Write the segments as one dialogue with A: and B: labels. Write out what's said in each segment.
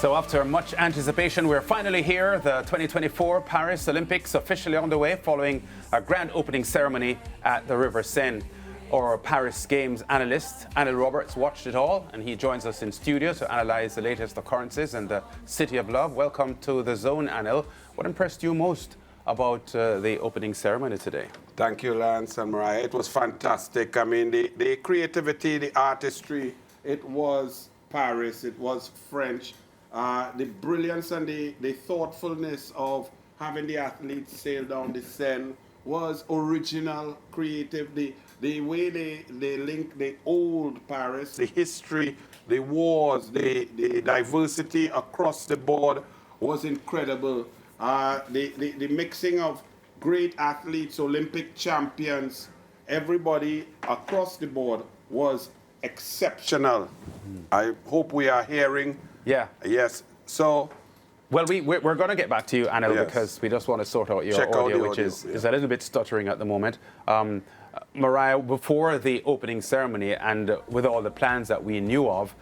A: So after much anticipation, we're finally here. The 2024 Paris Olympics officially on the way following a grand opening ceremony at the River Seine. Our Paris Games analyst, Anil Roberts, watched it all, and he joins us in studio to analyze the latest occurrences in the City of Love. Welcome to the Zone, Anil. What impressed you most about the opening ceremony today?
B: Thank you, Lance and Mariah. It was fantastic. I mean, the creativity, the artistry, it was Paris, it was French. The brilliance and the thoughtfulness of having the athletes sail down the Seine was original, creative. The way they link the old Paris, the history, the wars, the diversity across the board was incredible. The mixing of great athletes, Olympic champions, everybody across the board was exceptional. I hope we are hearing.
A: Yeah.
B: Yes. So.
A: Well, we're going to get back to you, Anil,
B: Yes.
A: because we just want to sort out your
B: Check out
A: audio,
B: the
A: which
B: audio,
A: is
B: yeah.
A: a little bit stuttering at the moment. Mariah, before the opening ceremony and with all the plans that we knew of,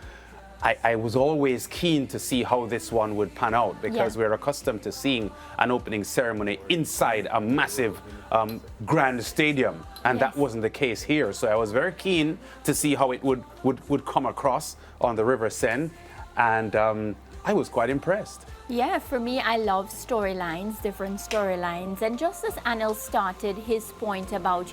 A: I was always keen to see how this one would pan out because we're accustomed to seeing an opening ceremony inside a massive grand stadium, and that wasn't the case here. So I was very keen to see how it would come across on the River Seine, and I was quite impressed.
C: Yeah, for me, I love storylines, different storylines. And just as Anil started his point about,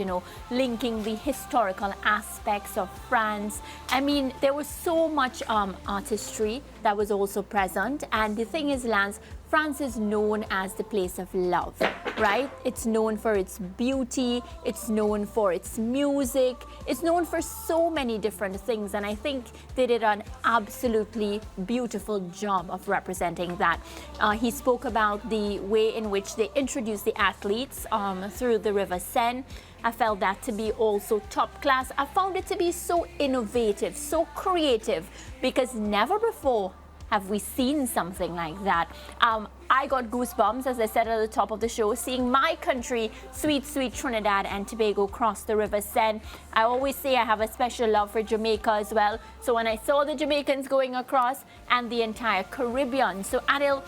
C: linking the historical aspects of France, I mean, there was so much artistry that was also present. And the thing is, Lance, France is known as the place of love, right? It's known for its beauty, it's known for its music, it's known for so many different things, and I think they did an absolutely beautiful job of representing that. He spoke about the way in which they introduced the athletes through the River Seine. I felt that to be also top class. I found it to be so innovative, so creative, because never before have we seen something like that. I got goosebumps, as I said at the top of the show, seeing my country, sweet, sweet Trinidad and Tobago, cross the River Seine. I always say I have a special love for Jamaica as well. So when I saw the Jamaicans going across and the entire Caribbean. So Adil,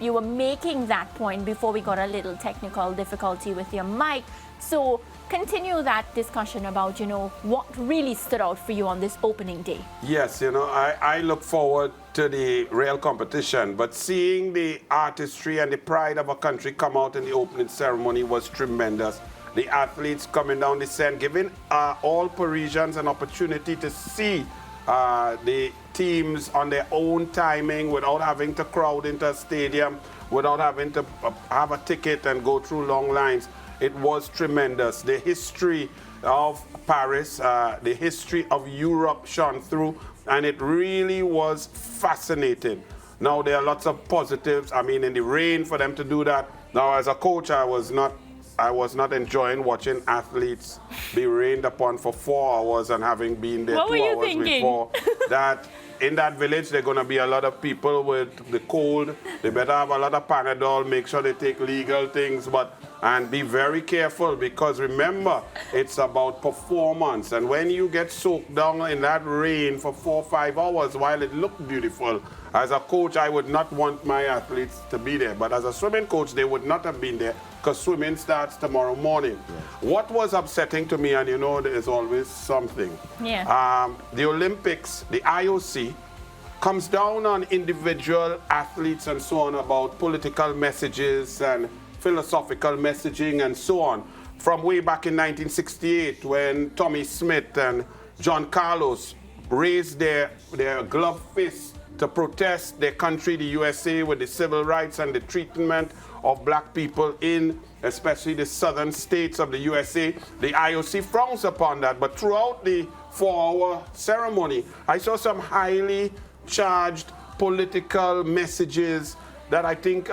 C: you were making that point before we got a little technical difficulty with your mic. So continue that discussion about, what really stood out for you on this opening day.
B: Yes, I look forward to the real competition, but seeing the artistry and the pride of a country come out in the opening ceremony was tremendous. The athletes coming down the Seine, giving all Parisians an opportunity to see the teams on their own timing without having to crowd into a stadium, without having to have a ticket and go through long lines. It was tremendous. The history of Paris, the history of Europe shone through, and it really was fascinating. Now, there are lots of positives. I mean, in the rain, for them to do that. Now, as a coach, I was not enjoying watching athletes be rained upon for 4 hours and having been there 2 hours before. That in that village, there are going to be a lot of people with the cold. They better have a lot of Panadol, make sure they take legal things, and be very careful, because remember, it's about performance. And when you get soaked down in that rain for 4 or 5 hours, while it looked beautiful, as a coach, I would not want my athletes to be there. But as a swimming coach, they would not have been there, because swimming starts tomorrow morning. Yes. What was upsetting to me, and there's always something.
C: Yeah.
B: The Olympics, the IOC, comes down on individual athletes and so on about political messages and philosophical messaging and so on. From way back in 1968, when Tommy Smith and John Carlos raised their gloved fists to protest their country, the USA, with the civil rights and the treatment of black people in especially the southern states of the USA. The IOC frowns upon that, but throughout the 4-hour ceremony, I saw some highly charged political messages that I think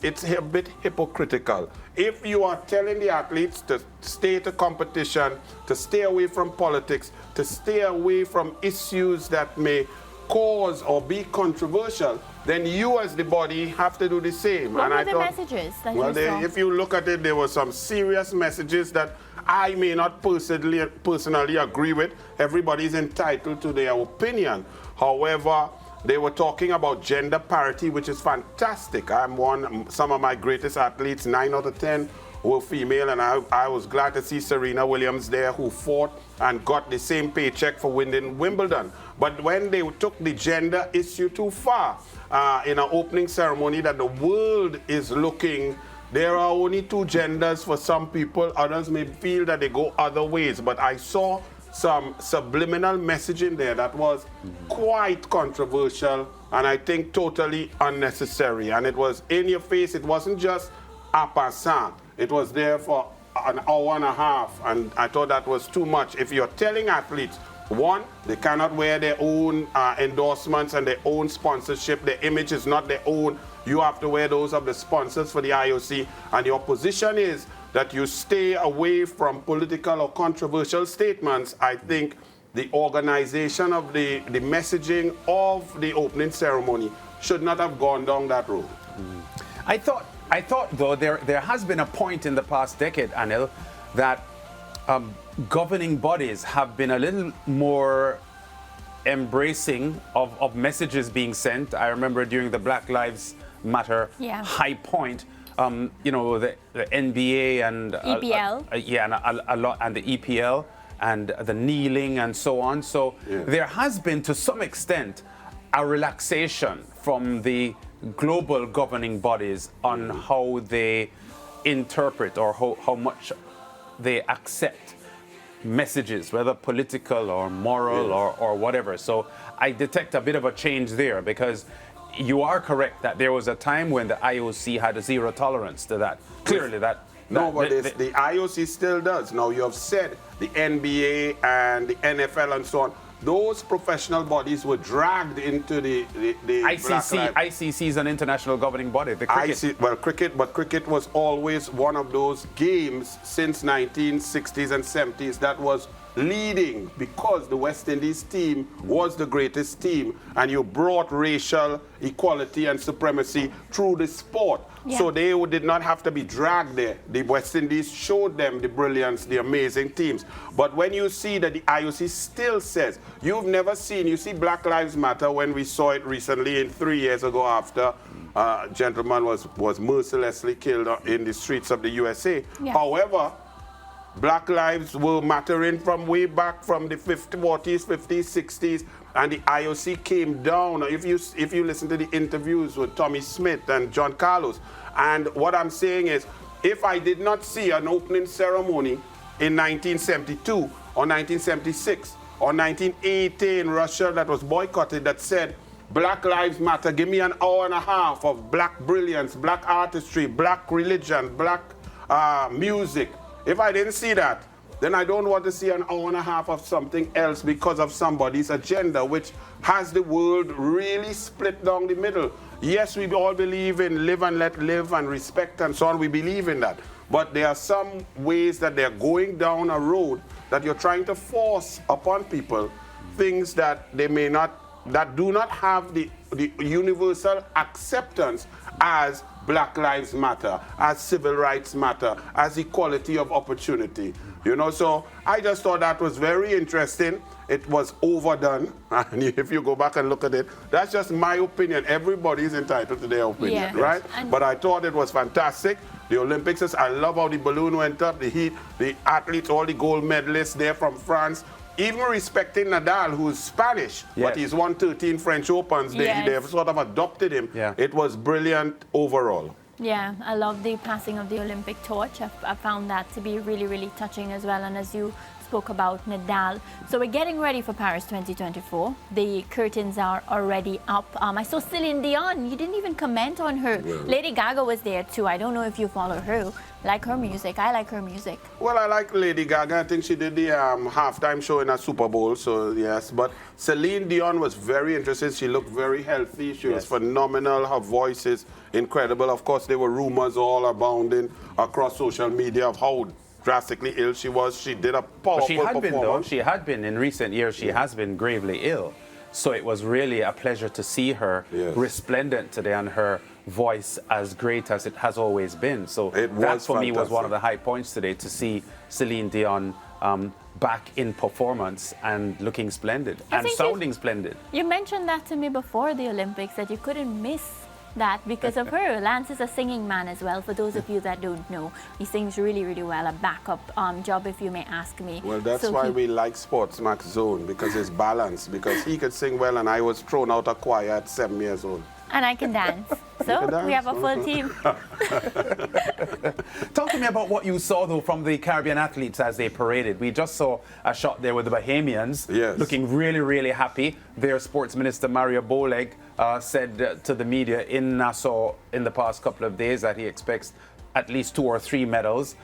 B: it's a bit hypocritical. If you are telling the athletes to stay to competition, to stay away from politics, to stay away from issues that may cause or be controversial, then you as the body have to do the same.
C: What were the messages that you saw?
B: If you look at it, there were some serious messages that I may not personally agree with. Everybody's entitled to their opinion. However, They were talking about gender parity, which is fantastic. Some of my greatest athletes, 9 out of 10 were female, and I was glad to see Serena Williams there, who fought and got the same paycheck for winning Wimbledon. But when they took the gender issue too far in an opening ceremony that the world is looking, there are only 2 genders for some people. Others may feel that they go other ways. But I saw some subliminal messaging there that was quite controversial and I think totally unnecessary. And it was in your face. It wasn't just en passant. It was there for an hour and a half, and I thought that was too much. If you're telling athletes, one, they cannot wear their own endorsements and their own sponsorship, their image is not their own, you have to wear those of the sponsors for the IOC, and the opposition is that you stay away from political or controversial statements. I think the organization of the messaging of the opening ceremony should not have gone down that road.
A: I thought though, there has been a point in the past decade, Anil, that governing bodies have been a little more embracing of messages being sent. I remember during the Black Lives Matter high point, you know, the NBA and
C: EPL.
A: And a lot, and the EPL and the kneeling and so on. So there has been, to some extent, a relaxation from the global governing bodies on how they interpret or how much they accept messages, whether political or moral or whatever. So I detect a bit of a change there, because you are correct that there was a time when the IOC had a zero tolerance to that. Clearly that...
B: No, but the IOC still does. Now, you have said the NBA and the NFL and so on. Those professional bodies were dragged into the
A: ICC. ICC is an international governing body. The cricket.
B: Cricket was always one of those games since 1960s and 70s that was leading, because the West Indies team was the greatest team, and you brought racial equality and supremacy through the sport. So they did not have to be dragged there. The West Indies showed them the brilliance, the amazing teams. But when you see that the IOC still says, you see Black Lives Matter, when we saw it recently 3 years ago after a gentleman was mercilessly killed in the streets of the USA. However, Black lives were mattering from way back from the 40s, 50s, 60s, and the IOC came down. If you listen to the interviews with Tommy Smith and John Carlos, and what I'm saying is, if I did not see an opening ceremony in 1972 or 1976 or 1980 in Russia that was boycotted that said, Black Lives Matter, give me an hour and a half of black brilliance, black artistry, black religion, black music. If I didn't see that, then I don't want to see an hour and a half of something else because of somebody's agenda, which has the world really split down the middle. Yes, we all believe in live and let live and respect and so on. We believe in that. But there are some ways that they're going down a road that you're trying to force upon people, things that they may not, that do not have the universal acceptance as Black Lives Matter, as civil rights matter, as equality of opportunity. You know, so I just thought that was very interesting. It was overdone. And if you go back and look at it, that's just my opinion. Everybody is entitled to their opinion, right? But I thought it was fantastic. The Olympics, I love how the balloon went up, the heat, the athletes, all the gold medalists there from France. Even respecting Nadal, who's Spanish, but he's won 13 French Opens. They have sort of adopted him. It was brilliant overall.
C: Yeah, I love the passing of the Olympic torch. I found that to be really, really touching as well. And as you spoke about Nadal. So we're getting ready for Paris 2024. The curtains are already up. I saw Celine Dion. You didn't even comment on her. Well, Lady Gaga was there too. I don't know if you follow her. Like her music. I like her music.
B: Well, I like Lady Gaga. I think she did the halftime show in a Super Bowl, so yes. But Celine Dion was very interesting. She looked very healthy. She was phenomenal. Her voice is incredible. Of course, there were rumors all abounding across social media of how drastically ill she was. She did a powerful performance.
A: She had been in recent years. She has been gravely ill. So it was really a pleasure to see her resplendent today, and her voice as great as it has always been. So that for me was one of the high points today, to see Celine Dion back in performance and looking splendid and
C: think
A: sounding splendid.
C: You mentioned that to me before the Olympics, that you couldn't miss that because of her. Lance is a singing man as well, for those of you that don't know. He sings really, really well, a backup job, if you may ask me.
B: Well, that's why we like SportsMax Zone, because it's balanced, because he could sing well and I was thrown out of choir at 7 years old.
C: And I can dance. So we have a full team.
A: Talk to me about what you saw, though, from the Caribbean athletes as they paraded. We just saw a shot there with the Bahamians,
B: yes,
A: looking really, really happy. Their sports minister, Mario Boleg, said to the media in Nassau in the past couple of days that he expects at least 2 or 3 medals.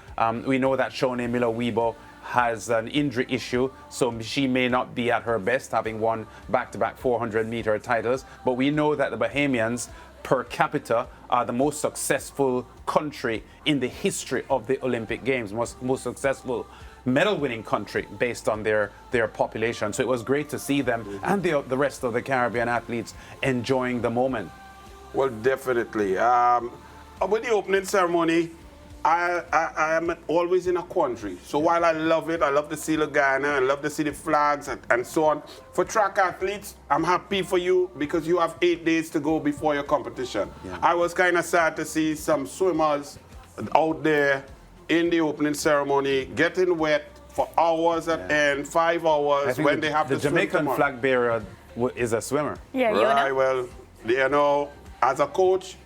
A: We know that Shone Miller-Weibo has an injury issue, so she may not be at her best, having won back-to-back 400-meter titles. But we know that the Bahamians, per capita, are the most successful country in the history of the Olympic Games, most successful medal-winning country based on their population. So it was great to see them and the rest of the Caribbean athletes enjoying the moment.
B: Well, definitely. With the opening ceremony, I am always in a quandary. So while I love it, I love to see the Ghana, I love to see the flags and so on. For track athletes, I'm happy for you because you have 8 days to go before your competition. Yeah. I was kind of sad to see some swimmers out there in the opening ceremony getting wet for hours at end, 5 hours when they have to swim.
A: The Jamaican flag bearer is a swimmer.
C: Yeah,
B: right, well, you know, as a coach,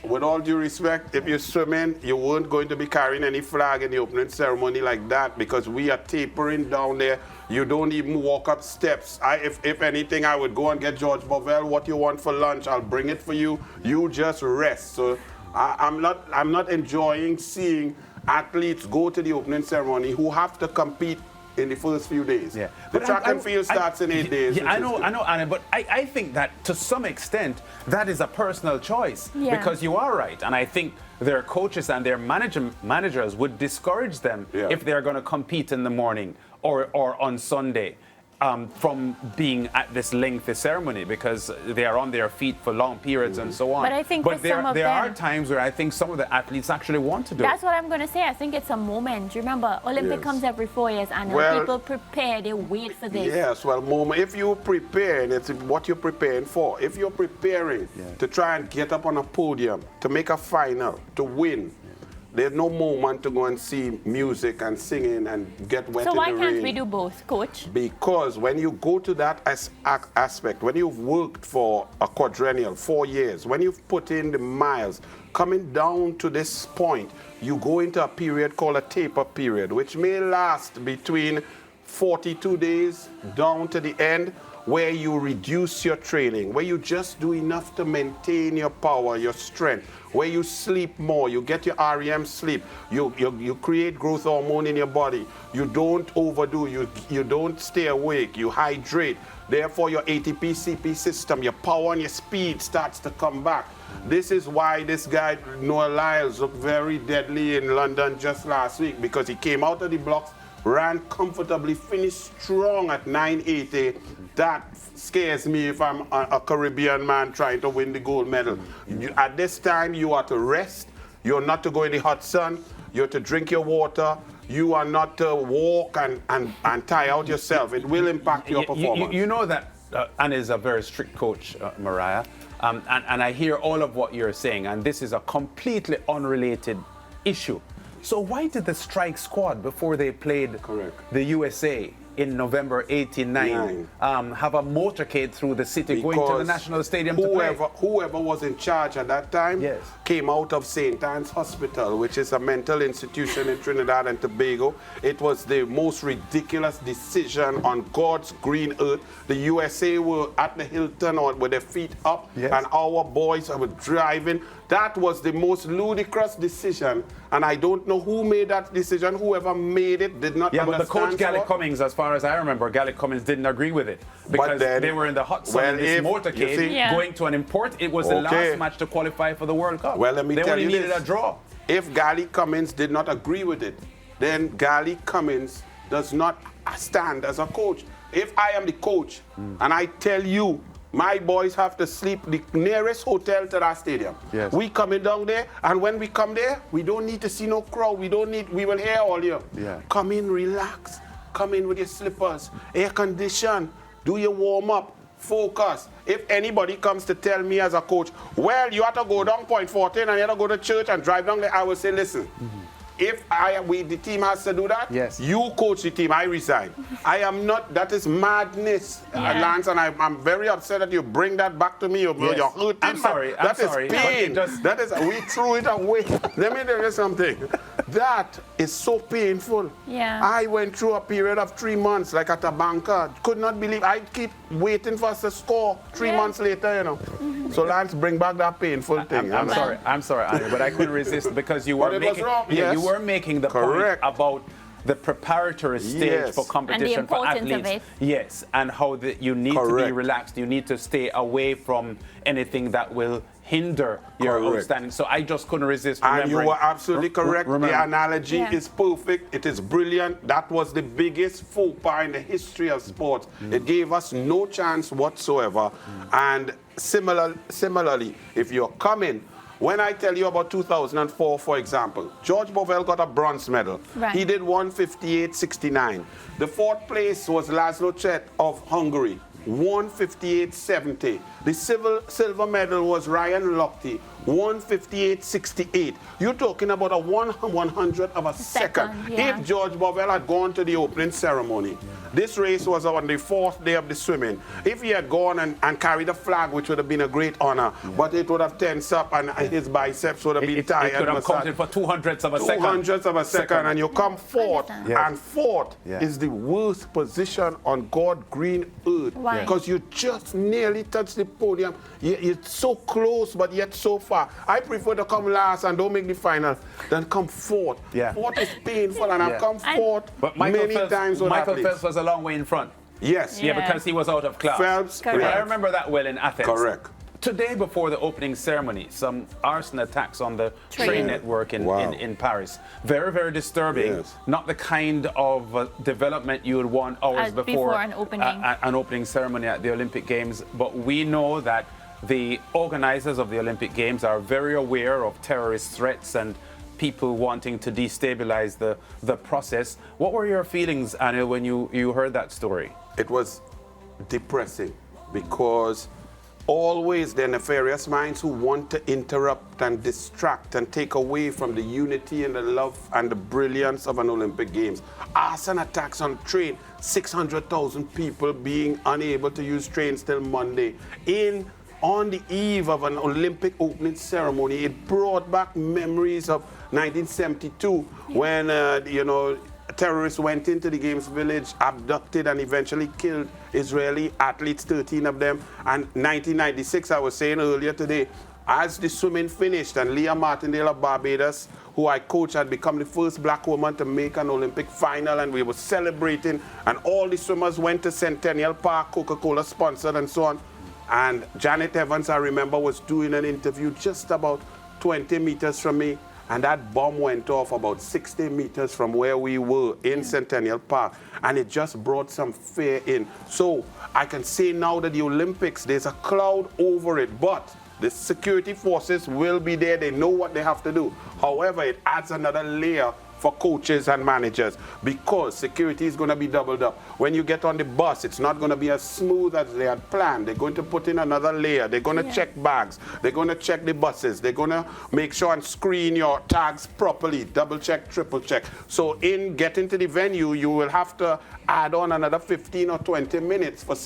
B: with all due respect, if you're swimming, you weren't going to be carrying any flag in the opening ceremony like that because we are tapering down there. You don't even walk up steps. If anything, I would go and get George Bovell. What you want for lunch, I'll bring it for you. You just rest. So I'm not enjoying seeing athletes go to the opening ceremony who have to compete in the first few days. Yeah. The track and field starts in 8 days.
A: Yeah, I know, Anna, but I think that to some extent that is a personal choice because you are right. And I think their coaches and their managers would discourage them if they're going to compete in the morning or on Sunday. From being at this lengthy ceremony because they are on their feet for long periods and so on.
C: But I think
A: there are times where I think some of the athletes actually want to do it.
C: That's what I'm going to say. I think it's a moment. Remember, Olympic comes every 4 years and people prepare, they wait for this.
B: Yes, well, moment. If you prepare, it's what you're preparing for. If you're preparing to try and get up on a podium, to make a final, to win, there's no moment to go and see music and singing and get wet in the rain.
C: So why can't we do both, Coach?
B: Because when you go to that aspect, when you've worked for a quadrennial, 4 years, when you've put in the miles, coming down to this point, you go into a period called a taper period, which may last between 42 days down to the end, where you reduce your training, where you just do enough to maintain your power, your strength, where you sleep more, you get your REM sleep, you create growth hormone in your body, you don't overdo, you don't stay awake, you hydrate. Therefore, your ATP, CP system, your power and your speed starts to come back. This is why this guy, Noah Lyles, looked very deadly in London just last week because he came out of the blocks, ran comfortably, finished strong at 980. That scares me if I'm a Caribbean man trying to win the gold medal. At this time, you are to rest. You're not to go in the hot sun. You're to drink your water. You are not to walk and tire out yourself. It will impact your performance.
A: You know that Anna is a very strict coach, Mariah, and I hear all of what you're saying, and this is a completely unrelated issue. So why did the strike squad, before they played the USA in November 89, have a motorcade through the city going to the National Stadium to play?
B: Whoever was in charge at that time came out of St. Anne's Hospital, which is a mental institution in Trinidad and Tobago. It was the most ridiculous decision on God's green earth. The USA were at the Hilton or with their feet up, and our boys were driving. That was the most ludicrous decision, and I don't know who made that decision. Whoever made it did not understand.
A: But the coach, Gally Cummings, as far as I remember, Gally Cummings didn't agree with it because they were in the hot sun in this motorcade going to an import. It was the last match to qualify for the World Cup.
B: Well, let me tell you this.
A: They only needed a draw.
B: If Gally Cummings did not agree with it, then Gally Cummings does not stand as a coach. If I am the coach and I tell you, my boys have to sleep the nearest hotel to that stadium. Yes. We coming down there, and when we come there, we don't need to see no crowd. We will hear all you. Come in, relax. come in with your slippers, air condition, do your warm up, focus. If anybody comes to tell me as a coach, well, you have to go down point 14 and you have to go to church and drive down there, I will say, listen, if the team has to do that,
A: yes,
B: you coach the team, I resign. I am not, that is madness, Lance, and I'm very upset that you bring that back to me. You're hurting.
A: I'm sorry.
B: That is pain. That is, we threw it away. Let me tell you something. That is so painful.
C: Yeah.
B: I went through a period of 3 months, like at a banker. Could not believe, I keep waiting for us to score 3 months later, you know. So Lance, bring back that painful thing.
A: I'm sorry, Annie, but I couldn't resist because you were you were making the point about the preparatory stage for competition for athletes. Yes, and how you need to be relaxed. You need to stay away from anything that will hinder your outstanding. So I just couldn't resist remembering.
B: And you were absolutely correct. The analogy is perfect. It is brilliant. That was the biggest faux pas in the history of sports. It gave us no chance whatsoever. And similarly, if you're coming, when I tell you about 2004, for example, George Bovell got a bronze medal. He did 158.69. The fourth place was Laszlo Chet of Hungary, 158.70. The silver medal was Ryan Lochte, 158.68. You're talking about a 1/100th of a second. If George Bovell had gone to the opening ceremony, this race was on the fourth day of the swimming. If he had gone and carried a flag, which would have been a great honor, but it would have tensed up and his biceps would have been tired.
A: It could have counted for 200ths of a second.
B: 200ths of a second, and you come fourth, and fourth is the worst position on God green earth. Because you just nearly touched the podium. You're so close, but yet so far. I prefer to come last and don't make the final than come fourth. Fourth is painful, and I've come fourth many times.
A: Michael Phelps was a long way in front.
B: Yes.
A: Yeah, because he was out of class.
B: Phelps.
A: I remember that well in Athens.
B: Correct.
A: Today, before the opening ceremony, some arson attacks on the train network in Paris. Very, very disturbing. Not the kind of development you would want hours before
C: an
A: opening ceremony at the Olympic Games. But we know that the organizers of the Olympic Games are very aware of terrorist threats and people wanting to destabilize the process. What were your feelings, Anil, when you heard that story?
B: It was depressing because always there are nefarious minds who want to interrupt and distract and take away from the unity and the love and the brilliance of an Olympic Games. Arson attacks on train, 600,000 people being unable to use trains till Monday. On the eve of an Olympic opening ceremony, it brought back memories of 1972 when, terrorists went into the Games Village, abducted and eventually killed Israeli athletes, 13 of them. And 1996, I was saying earlier today, as the swimming finished and Leah Martindale of Barbados, who I coached, had become the first black woman to make an Olympic final, and we were celebrating, and all the swimmers went to Centennial Park, Coca-Cola sponsored and so on. And Janet Evans, I remember, was doing an interview just about 20 meters from me, and that bomb went off about 60 meters from where we were in Centennial Park, and it just brought some fear in. So I can say now that the Olympics, there's a cloud over it, but the security forces will be there. They know what they have to do. However, it adds another layer for coaches and managers because security is going to be doubled up. When you get on the bus, it's not going to be as smooth as they had planned. They're going to put in another layer. They're going to check bags. They're going to check the buses. They're going to make sure and screen your tags properly, double check, triple check. So in getting to the venue, you will have to add on another 15 or 20 minutes for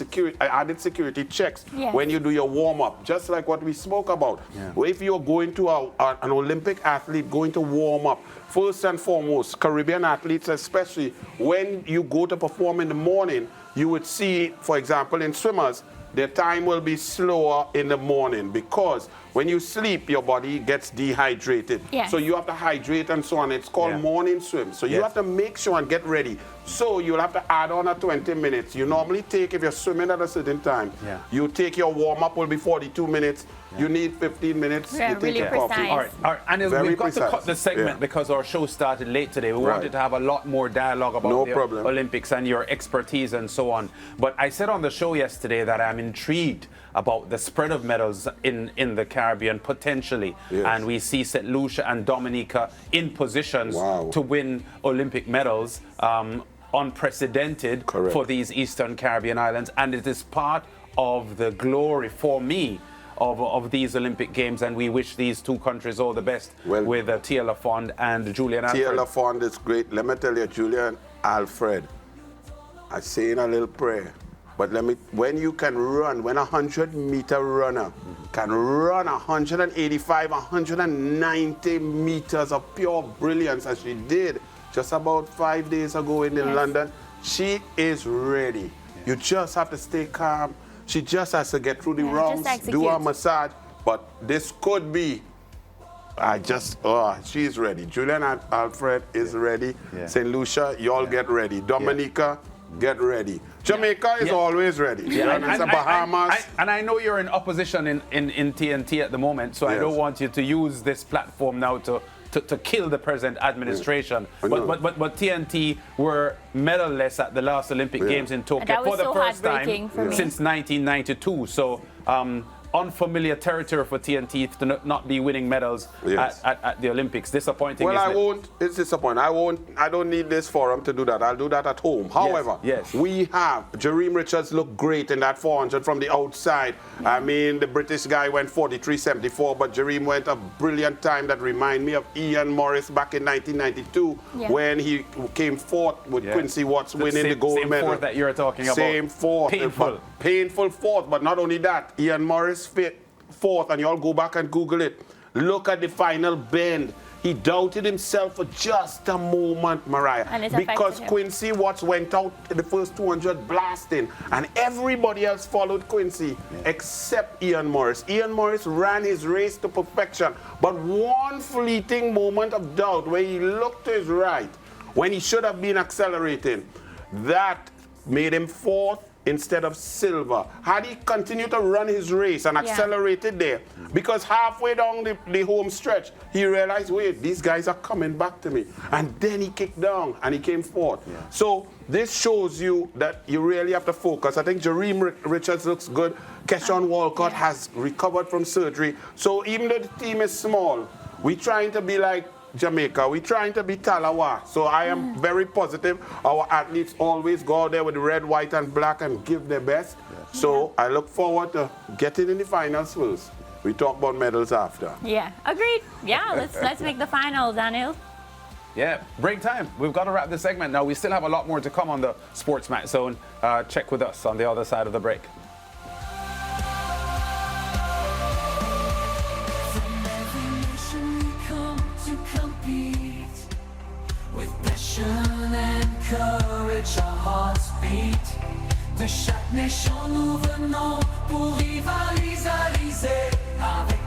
B: added security checks when you do your warm-up, just like what we spoke about. If you're going to an Olympic athlete going to warm up, first and foremost, Caribbean athletes especially, when you go to perform in the morning, you would see, for example, in swimmers, their time will be slower in the morning because when you sleep, your body gets dehydrated. So you have to hydrate and so on. It's called morning swim. So you have to make sure and get ready. So you'll have to add on a 20 minutes. You normally take, if you're swimming at a certain time, you take your warm-up will be 42 minutes. You need 15 minutes. You take your coffee.
A: All right. And we've got to cut the segment because our show started late today. We wanted to have a lot more dialogue about the Olympics and your expertise and so on. But I said on the show yesterday that I'm intrigued about the spread of medals in the Caribbean potentially. And we see St. Lucia and Dominica in positions to win Olympic medals. unprecedented
B: Correct.
A: for these Eastern Caribbean islands, and it is part of the glory for me of these Olympic Games, and we wish these two countries all the best with Tia Lafond and Julian Alfred.
B: Tia Lafond is great. Let me tell you, Julian Alfred, I say in a little prayer, but when you can run, when a 100-meter runner can run 185, 190 meters of pure brilliance, as she did just about 5 days ago in London, she is ready. You just have to stay calm. She just has to get through the rounds, do a massage. But this could be, she's ready. Julian Alfred is ready. St. Lucia, y'all get ready. Dominica, get ready. Jamaica is always ready. Bahamas.
A: And I know you're in opposition in TNT at the moment, so I don't want you to use this platform now to kill the present administration. But TNT were medalless at the last Olympic Games in Tokyo for the first time since 1992. So unfamiliar territory for TNT to not be winning medals at the Olympics. Disappointing.
B: Well, it's disappointing. I don't need this forum to do that. I'll do that at home. However, we have Jareem Richards looked great in that 400 from the outside. I mean, the British guy went 43.74, but Jareem went a brilliant time that reminded me of Ian Morris back in 1992 when he came fourth with Quincy Watts winning the gold medal.
A: Same fourth that you're talking about.
B: Same fourth. Painful fourth, but not only that, Ian Morris fourth, and you all go back and Google it. Look at the final bend. He doubted himself for just a moment, Mariah, because Quincy Watts went out in the first 200 blasting, and everybody else followed Quincy except Ian Morris. Ian Morris ran his race to perfection, but one fleeting moment of doubt where he looked to his right when he should have been accelerating, that made him fourth instead of silver. Had he continued to run his race and accelerated there, because halfway down the home stretch, he realized, wait, these guys are coming back to me. And then he kicked down and he came fourth. So this shows you that you really have to focus. I think Jareem Richards looks good. Keshawn Walcott has recovered from surgery. So even though the team is small, we're trying to be like Jamaica. We're trying to be Talawa. So I am very positive. Our athletes always go out there with the red, white, and black and give their best. So I look forward to getting in the finals first. We talk about medals after.
C: Yeah, agreed. Yeah, let's make the finals, Daniel.
A: Yeah, break time. We've got to wrap this segment now. We still have a lot more to come on the SportsMax Zone. Check with us on the other side of the break.
D: And courage, our hearts beat. De chaque nation, nous venons pour rivaliser avec